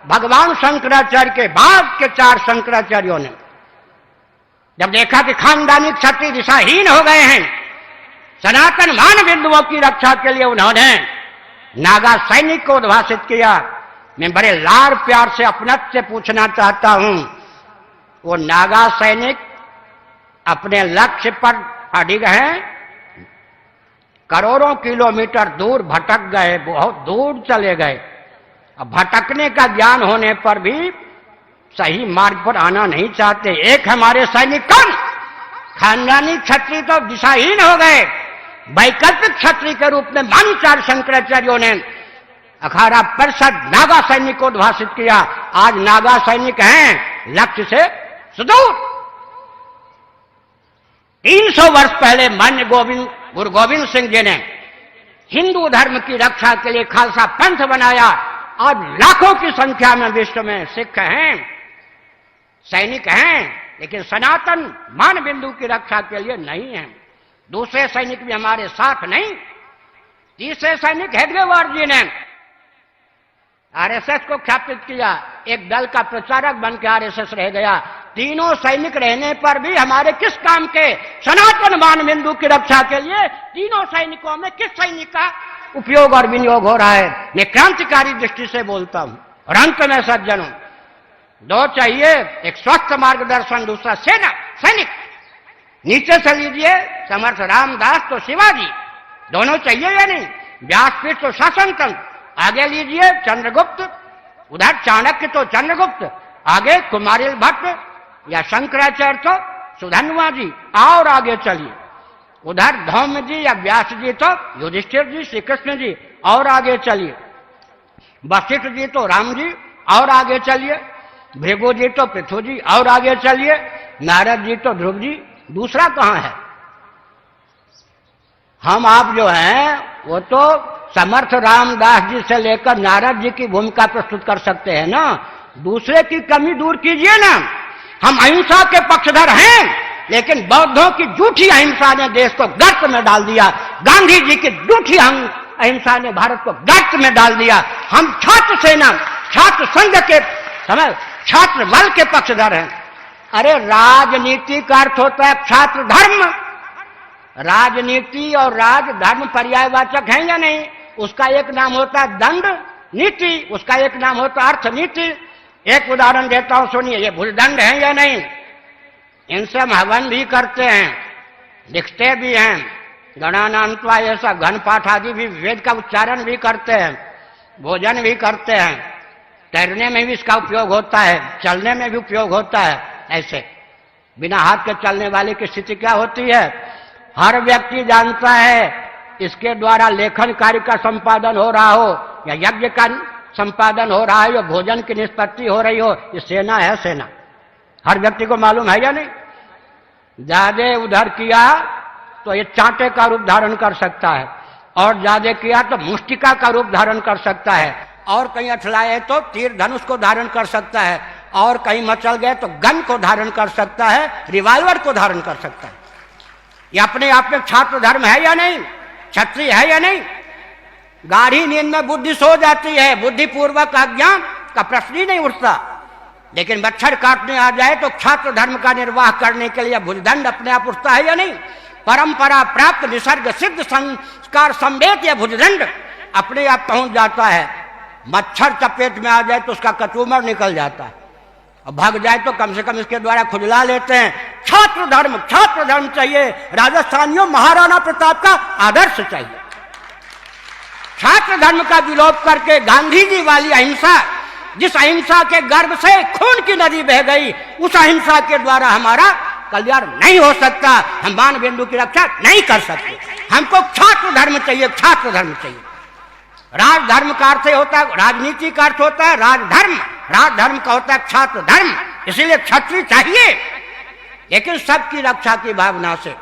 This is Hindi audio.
भगवान शंकराचार्य के बाद के 4 शंकराचार्यों ने जब देखा कि खानदानी क्षत्रिय दिशाहीन हो गए हैं, सनातन मान बिंदुओं की रक्षा के लिए उन्होंने नागा सैनिक को उद्भाषित किया। मैं बड़े लाड़ प्यार से अपनत से पूछना चाहता हूं, वो नागा सैनिक अपने लक्ष्य पर अडिग हैं, करोड़ों किलोमीटर दूर भटक गए, बहुत दूर चले गए। अब भटकने का ज्ञान होने पर भी सही मार्ग पर आना नहीं चाहते। एक हमारे सैनिक कम खानदानी क्षत्रिय तो दिशाहीन हो गए, वैकल्पिक क्षत्रिय के रूप में मान 4 शंकराचार्यों ने अखाड़ा परिषद नागा सैनिक को उद्भाषित किया। आज नागा सैनिक हैं लक्ष्य से सुदूर। 300 वर्ष पहले मान्य गुरु गोविंद सिंह जी ने हिंदू धर्म की रक्षा के लिए खालसा पंथ बनाया। आज लाखों की संख्या में विश्व में सिख हैं, सैनिक हैं, लेकिन सनातन मान बिंदु की रक्षा के लिए नहीं है। दूसरे सैनिक भी हमारे साथ नहीं। तीसरे सैनिक हेडगेवार जी ने आरएसएस को ख्यापित किया, एक दल का प्रचारक बन के आरएसएस रह गया। तीनों सैनिक रहने पर भी हमारे किस काम के? सनातन मान बिंदु की रक्षा के लिए तीनों सैनिकों में किस सैनिक का उपयोग और विनियोग हो रहा है? मैं क्रांतिकारी दृष्टि से बोलता हूं। और अंत में सज्जनों, 2 चाहिए, एक स्वस्थ मार्गदर्शन, दूसरा सेना सैनिक। नीचे से लीजिए समर्थ रामदास तो शिवाजी, दोनों चाहिए या नहीं? व्यासपीठ तो शासन तंत्र, आगे लीजिए चंद्रगुप्त, उधर चाणक्य तो चंद्रगुप्त, आगे कुमारिल भट्ट या शंकराचार्य तो सुधन्वा जी, और आगे चलिए उधर धौम्य जी या व्यास जी तो युधिष्ठिर जी, श्री कृष्ण जी, और आगे चलिए वशिष्ठ जी तो राम जी, और आगे चलिए भृगु जी तो पृथु जी, और आगे चलिए नारद जी तो ध्रुव जी। दूसरा कहां है? हम आप जो हैं वो तो समर्थ रामदास जी से लेकर नारद जी की भूमिका प्रस्तुत कर सकते हैं ना। दूसरे की कमी दूर कीजिए ना। हम अहिंसा के पक्षधर हैं, लेकिन बौद्धों की झूठी अहिंसा ने देश को गर्त में डाल दिया। गांधी जी की झूठी अहिंसा ने भारत को गर्त में डाल दिया। हम छात्र सेना, छात्र संघ के समय छात्र बल के पक्षधर हैं। अरे राजनीति का अर्थ होता है छात्र धर्म। राजनीति और राजधर्म पर्यायवाचक हैं या नहीं? उसका एक नाम होता है दंड नीति, उसका एक नाम होता है अर्थ नीति। एक उदाहरण देता हूं, सुनिए, ये भूलदंड है या नहीं? इनसे हम हवन भी करते हैं, लिखते भी हैं, गणानान्त्वा ऐसा घन पाठ आदि भी, वेद का उच्चारण भी करते हैं, भोजन भी करते हैं, तैरने में भी इसका उपयोग होता है, चलने में भी उपयोग होता है। ऐसे बिना हाथ के चलने वाले की स्थिति क्या होती है? हर व्यक्ति जानता है इसके द्वारा लेखन कार्य का संपादन हो रहा हो या यज्ञ का संपादन हो रहा है या भोजन की निष्पत्ति हो रही हो, ये सेना है। सेना हर व्यक्ति को मालूम है या नहीं? ज्यादा उधर किया तो ये चांटे का रूप धारण कर सकता है, और ज्यादा किया तो मुष्टिका का रूप धारण कर सकता है, और कहीं अठलाए तो तीर धनुष को धारण कर सकता है, और कहीं मचल गए तो गन को धारण कर सकता है, रिवॉल्वर को धारण कर सकता है। ये अपने आप में छात्र धर्म है या नहीं? क्षत्रिय है या नहीं? गाढ़ी नींद में बुद्धि सो जाती है, बुद्धिपूर्वक अज्ञान का प्रश्न ही नहीं उठता। लेकिन मच्छर काटने आ जाए तो छात्र धर्म का निर्वाह करने के लिए भुजदंड अपने आप उठता है या नहीं? परंपरा प्राप्त निसर्ग सिद्ध संस्कार संवेद या भुजदंड अपने आप पहुंच जाता है। मच्छर चपेट में आ जाए तो उसका कचूमर निकल जाता है, और भाग जाए तो कम से कम इसके द्वारा खुजला लेते हैं। छात्र धर्म चाहिए। राजस्थानियों, महाराणा प्रताप का आदर्श चाहिए। छात्र धर्म का विलोप करके गांधी जी वाली अहिंसा, जिस अहिंसा के गर्भ से खून की नदी बह गई, उस अहिंसा के द्वारा हमारा कल्याण नहीं हो सकता। हम मान बिंदु की रक्षा नहीं कर सकते। हमको छात्र धर्म चाहिए, छात्र धर्म चाहिए। राजधर्म का अर्थ होता है, राजनीति का अर्थ होता है राजधर्म, राजधर्म का होता है छात्र धर्म। इसीलिए क्षत्रिय चाहिए, लेकिन सबकी रक्षा की भावना से।